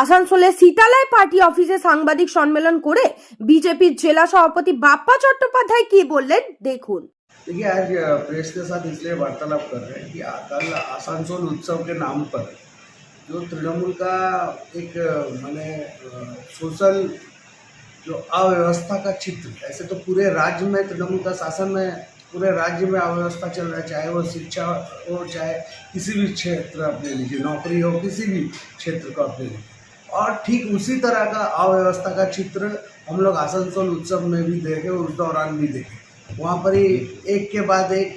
আসানসোলে সিতালায় পার্টি অফিসে সাংবাদিক সম্মেলন করে বিজেপির জেলা সভাপতি বাপ্পা চট্টোপাধ্যায় কি বললেন দেখুন। देखिए, आज प्रेस के साथ इसलिए वार्तालाप कर रहे हैं कि कल आसानसोल उत्सव के नाम पर जो तृणमूल का एक माने सोशल जो अव्यवस्था का चित्र, ऐसे तो पूरे राज्य में तृणमूल का शासन में पूरे राज्य में अव्यवस्था चल रहा है, चाहे वो शिक्षा हो, चाहे किसी भी क्षेत्र आप ले लीजिए, नौकरी हो, किसी भी क्षेत्र को आप ले लीजिए। और ठीक उसी तरह का अव्यवस्था का चित्र हम लोग आसनसोल उत्सव में भी देखे, उस दौरान भी देखे। वहाँ पर ही एक के बाद एक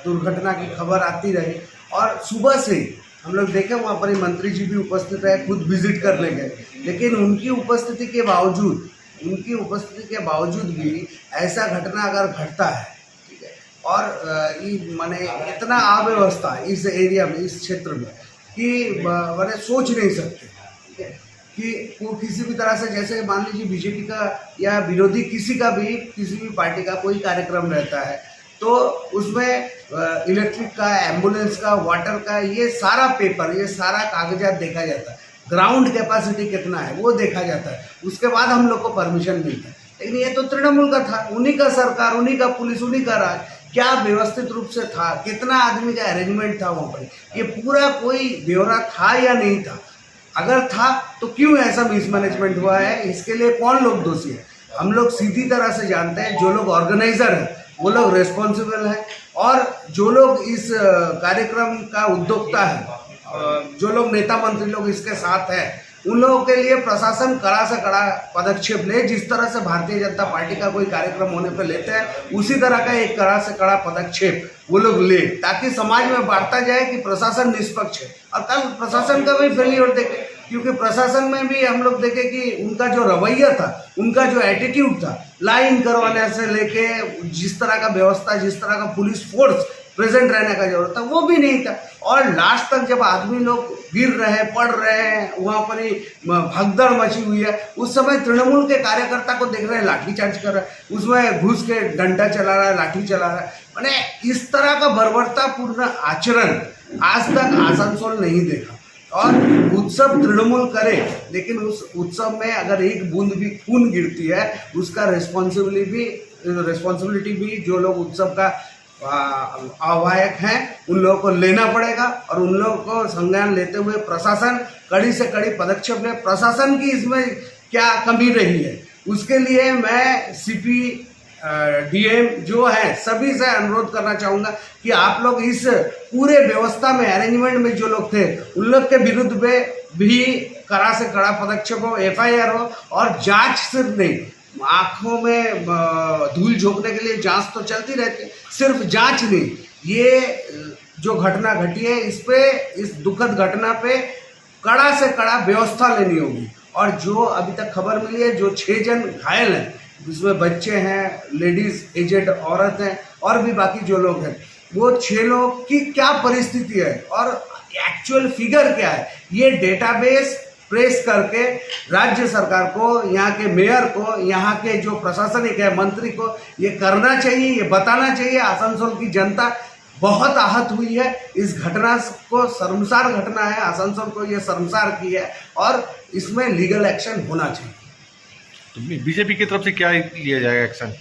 दुर्घटना की खबर आती रही और सुबह से हम लोग देखे वहाँ पर ही मंत्री जी भी उपस्थित रहे, खुद विजिट करने गए, लेकिन उनकी उपस्थिति के बावजूद भी ऐसा घटना अगर घटता है, ठीक है, और माने इतना अव्यवस्था इस एरिया में, इस क्षेत्र में कि माने सोच नहीं सकते, ठीक है, कि वो किसी भी तरह से, जैसे मान लीजिए बीजेपी का या विरोधी किसी भी पार्टी का कोई कार्यक्रम रहता है तो उसमें इलेक्ट्रिक का, एम्बुलेंस का, वाटर का, ये सारा पेपर, ये सारा कागजात देखा जाता है, ग्राउंड कैपेसिटी कितना है वो देखा जाता है, उसके बाद हम लोग को परमिशन मिलता है। लेकिन ये तो तृणमूल का था, उन्हीं का सरकार, उन्हीं का पुलिस, उन्हीं का राज, क्या व्यवस्थित रूप से था, कितना आदमी का अरेंजमेंट था वहाँ पर, ये पूरा कोई ब्यौरा था या नहीं था, अगर था तो क्यों ऐसा मिसमैनेजमेंट हुआ है, इसके लिए कौन लोग दोषी है। हम लोग सीधी तरह से जानते हैं, जो लोग ऑर्गेनाइजर हैं वो लोग रिस्पॉन्सिबल हैं, और जो लोग इस कार्यक्रम का उद्योक्ता है, जो लोग नेता मंत्री लोग इसके साथ हैं, उन लोगों के लिए प्रशासन कड़ा से कड़ा पदक्षेप ले। जिस तरह से भारतीय जनता पार्टी का कोई कार्यक्रम होने पर लेते हैं, उसी तरह का एक कड़ा से कड़ा पदक्षेप वो लोग ले, ताकि समाज में बांटा जाए कि प्रशासन निष्पक्ष है। और कल प्रशासन का भी फेलियर देखे, क्योंकि प्रशासन में भी हम लोग देखे कि उनका जो रवैया था, उनका जो एटीट्यूड था, लाइन करवाने से लेके जिस तरह का व्यवस्था, जिस तरह का पुलिस फोर्स प्रेजेंट रहने का जरूरत था, वो भी नहीं था। और लास्ट तक जब आदमी लोग गिर रहे हैं, पड़ रहे हैं, वहाँ पर ही भगदड़ मची हुई है, उस समय तृणमूल के कार्यकर्ता को देख रहे हैं लाठीचार्ज कर रहा है, उसमें घुस के डंडा चला रहा है, लाठी चला रहा है। मैंने इस तरह का बर्बरतापूर्ण आचरण आज तक आसनसोल नहीं देखा। और उत्सव तृणमूल करे, लेकिन उस उत्सव में अगर एक बूंद भी खून गिरती है, उसका रिस्पॉन्सिबिलिटी भी जो लोग उत्सव का आह्वायक हैं उन लोगों को लेना पड़ेगा, और उन लोगों को संज्ञान लेते हुए प्रशासन कड़ी से कड़ी पदक्षेप ले। प्रशासन की इसमें क्या कमी रही है, उसके लिए मैं सीपी डीएम जो है सभी से अनुरोध करना चाहूँगा कि आप लोग इस पूरे व्यवस्था में, अरेंजमेंट में जो लोग थे, उन लोग के विरुद्ध में भी कड़ा से कड़ा पदक्षेप हो, एफआईआर हो, और जांच सिर्फ नहीं, आँखों में धूल झोंकने के लिए जांच तो चलती रहती है, सिर्फ जांच नहीं, ये जो घटना घटी है इस दुखद घटना पे कड़ा से कड़ा व्यवस्था लेनी होगी। और जो अभी तक खबर मिली है, जो 6 जन घायल हैं, जिसमें बच्चे हैं, लेडीज, एजेड औरत हैं, और भी बाकी जो लोग हैं, वो 6 लोग की क्या परिस्थिति है और एक्चुअल फिगर क्या है, ये डेटाबेस प्रेस करके राज्य सरकार को, यहाँ के मेयर को, यहाँ के जो प्रशासनिक है, मंत्री को ये करना चाहिए, ये बताना चाहिए। आसनसोल की जनता बहुत आहत हुई है, इस घटना को, शर्मसार घटना है, आसनसोल को ये शर्मसार की है, और इसमें लीगल एक्शन होना चाहिए। तो बीजेपी की तरफ से क्या लिया जाएगा एक्शन?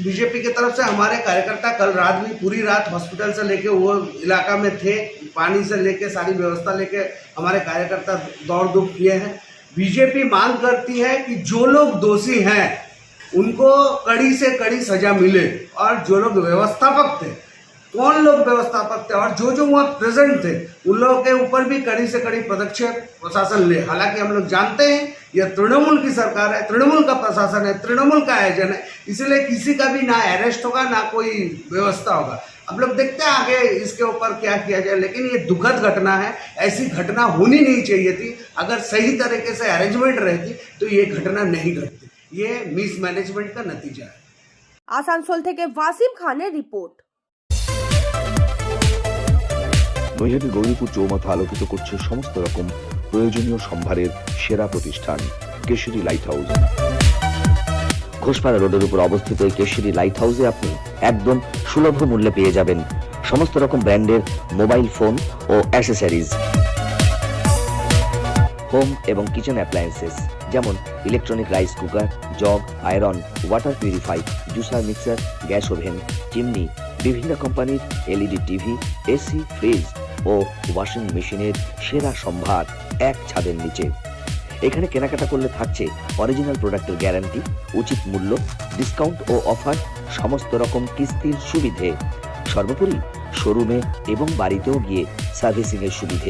बीजेपी की तरफ से हमारे कार्यकर्ता कल रात भी पूरी रात हॉस्पिटल से लेके वो इलाका में थे, पानी से लेके सारी व्यवस्था लेके हमारे कार्यकर्ता दौड़ धूप किए हैं। बीजेपी मांग करती है कि जो लोग दोषी हैं उनको कड़ी से कड़ी सजा मिले, और जो लोग व्यवस्थापक थे, कौन लोग व्यवस्थापक थे और जो वहाँ प्रेजेंट थे, उन लोगों के ऊपर भी कड़ी से कड़ी पदक्षेप प्रशासन ले। हालांकि हम लोग जानते हैं यह तृणमूल की सरकार है, तृणमूल का प्रशासन है, तृणमूल का आयोजन है, इसलिए किसी का भी ना अरेस्ट होगा, ना कोई व्यवस्था होगा। अब लोग देखते हैं आगे इसके ऊपर क्या किया जाए, लेकिन ये दुखद घटना है, ऐसी घटना होनी नहीं चाहिए थी। अगर सही तरीके से अरेंजमेंट रहती तो ये घटना नहीं घटती, ये मिसमैनेजमेंट का नतीजा है। আসানসোল থেকে ওয়াসিম খানের রিপোর্ট। নৈহাটি গৌরীপুর চৌমাথা আলোকিত করছে সমস্ত রকম প্রয়োজনীয় সম্ভারের সেরা প্রতিষ্ঠান কেশরী লাইট হাউস। ঘোষপাড়া রোডের উপর অবস্থিত এই কেশরী লাইট হাউসে আপনি একদম সুলভ মূল্যে পেয়ে যাবেন সমস্ত রকম ব্র্যান্ডের মোবাইল ফোন ও অ্যাসেসরিজ। হোম এবং কিচেন অ্যাপ্লায়েন্সেস যেমন electronic rice cooker, jug, iron, water purify, juicer mixer, gas oven, chimney, বিভিন্ন কোম্পানির এলইডি টিভি, এসি, ফ্রিজ ও ওয়াশিং মেশিনের সেরা সম্ভার এক ছাদের নিচে। এখানে কেনাকাটা করলে থাকছে অরিজিনাল প্রোডাক্টের গ্যারান্টি, উচিত মূল্য, ডিসকাউন্ট ও অফার, সমস্ত রকম কিস্তির সুবিধে, সর্বোপরি শোরুমে এবং বাড়িতেও গিয়ে সার্ভিসিং এর সুবিধে।